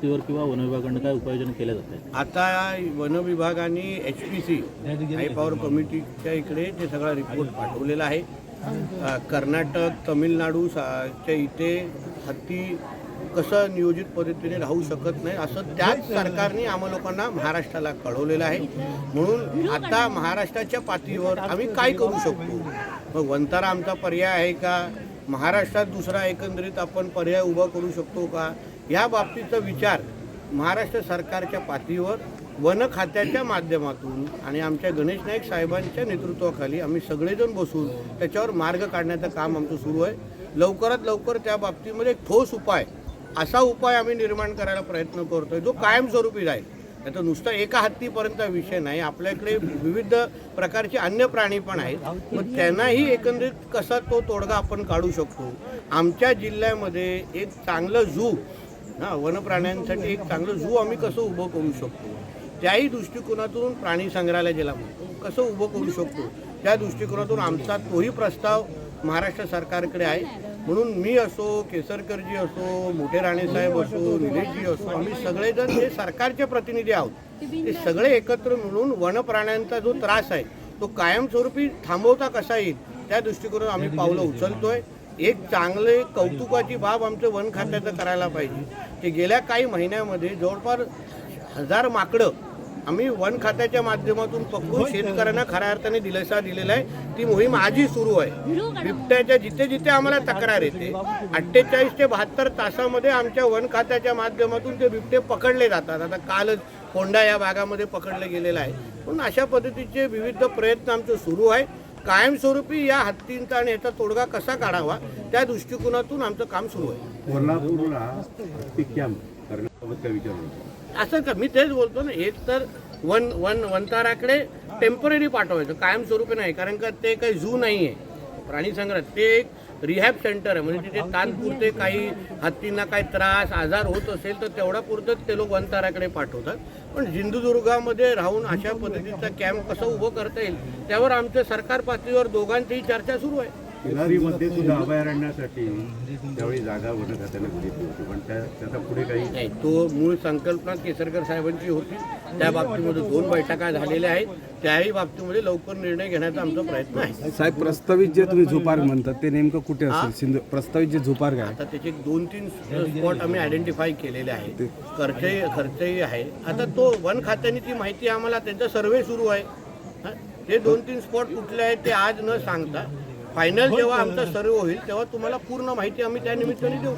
बाबतीवर किंवा वन विभागाकडून काय उपाययोजना केल्या जात आहेत? आता वन विभागाने HPC हाय पॉवर कमिटीच्या इकडे ते सगळा रिपोर्ट पाठवलेला आहे. कर्नाटक, तमिळनाडू च्या इथे हत्ती कसं नियोजित पद्धतीने राहू शकत नाही असं त्याच सरकारने आम्हा लोकांना महाराष्ट्राला कळवलेलं आहे. म्हणून आता महाराष्ट्राच्या पातळीवर आम्ही काय करू शकतो? मग वंतारा आमचा पर्याय आहे का? महाराष्ट्रात दुसरा एकंदरीत आपण पर्याय उभा करू शकतो का? या बाबतीचा विचार महाराष्ट्र सरकारच्या पातळीवर वन खात्याच्या माध्यमातून आणि आमच्या गणेश नाईक साहेबांच्या नेतृत्वाखाली आम्ही सगळेजण बसून त्याच्यावर मार्ग काढण्याचं काम आमचं सुरू आहे. लवकरात लवकर त्या बाबतीमध्ये एक ठोस उपाय, असा उपाय आम्ही निर्माण करायला प्रयत्न करतोय जो कायमस्वरूपी राहील. त्याचा नुसता एका हत्तीपर्यंत विषय नाही, आपल्याकडे विविध प्रकारचे अन्य प्राणी पण आहेत. मग त्यांनाही एकंदरीत कसा तो तोडगा आपण काढू शकतो. आमच्या जिल्ह्यामध्ये एक चांगलं झू, वन प्राण्यांसाठी एक चांगलं झू आम्ही कसं उभं करू शकतो, त्याही दृष्टिकोनातून प्राणी संग्रहालय ज्याला म्हणतो कसं उभं करू शकतो, त्या दृष्टिकोनातून आमचा तोही प्रस्ताव महाराष्ट्र सरकारकडे आहे. म्हणून मी असो, केसरकरजी असो, मोठे राणेसाहेब असो, निलेशजी असो, आम्ही सगळेजण जे सरकारचे प्रतिनिधी आहोत ते सगळे एकत्र मिळून वन प्राण्यांचा जो त्रास आहे तो कायमस्वरूपी थांबवता कसा येईल त्या दृष्टिकोनातून आम्ही पावलं उचलतोय. एक चांगले कौतुकाची बाब आमचं वन खात्याचं करायला पाहिजे की गेल्या काही महिन्यामध्ये जवळपास 1000 माकडं आम्ही वन खात्याच्या माध्यमातून पकडून शेतकऱ्यांना खऱ्या अर्थाने दिलासा दिलेला आहे. ती मोहीम आजही सुरू आहे. बिबट्याच्या जिथे जिथे आम्हाला तक्रार येते 48 ते 72 तासामध्ये आमच्या वन खात्याच्या माध्यमातून ते बिबटे पकडले जातात. आता कालच कोंडा या भागामध्ये पकडले गेलेला आहे. म्हणून अशा पद्धतीचे विविध प्रयत्न आमचं सुरू आहे. कायमस्वरूपी या हत्तींचा आणि याचा तोडगा कसा काढावा त्या दृष्टिकोनातून आमचं काम सुरू आहे. असं का मी तेच बोलतो ना, एक तर वंताराकडे टेम्पररी पाठवायचं, कायमस्वरूपी नाही. कारण का ते काही झू नाही आहे, प्राणी संग्रह, ते एक रिहॅब सेंटर आहे. म्हणजे तिथे तात्पुरते काही हत्तींना काही त्रास आजार होत असेल तर तेवढा पुरतंच ते लोक वंताराकडे पाठवतात. पण सिंधुदुर्गामध्ये राहून अशा पद्धतीचा कॅम्प कसं उभं करता येईल त्यावर आमच्या सरकार पातळीवर दोघांचीही चर्चा सुरू आहे. किनारीमध्ये सुद्धा अभयारण्यासाठी त्यावेळी जागा वन खात्याने घेतली होती, पण त्याचा पुढे काही नाही. तो मूळ संकल्पना केसरकर साहेबांची होती. त्या बाबतीमध्ये 2 बैठका झालेल्या आहेत. त्याही बाबतीमध्ये लवकर निर्णय घेण्याचा आमचा प्रयत्न आहे. साहेब, प्रस्तावित जे तुम्ही झू पार्क म्हणतात ते नेमकं कुठे असेल? सिंधू प्रस्तावित जे झू पार्क आहे आता त्याचे 2-3 स्पॉट आम्ही आयडेंटिफाय केलेले आहेत. खर्चही आहे. आता तो वन खात्याने ती माहिती आम्हाला, त्यांचा सर्वे सुरू आहे. ते 2-3 स्पॉट कुठले आहेत ते आज न सांगता फायनल जेव्हा आमचा सर्वे होईल तेव्हा तुम्हाला पूर्ण माहिती आम्ही त्या निमित्ताने देऊ.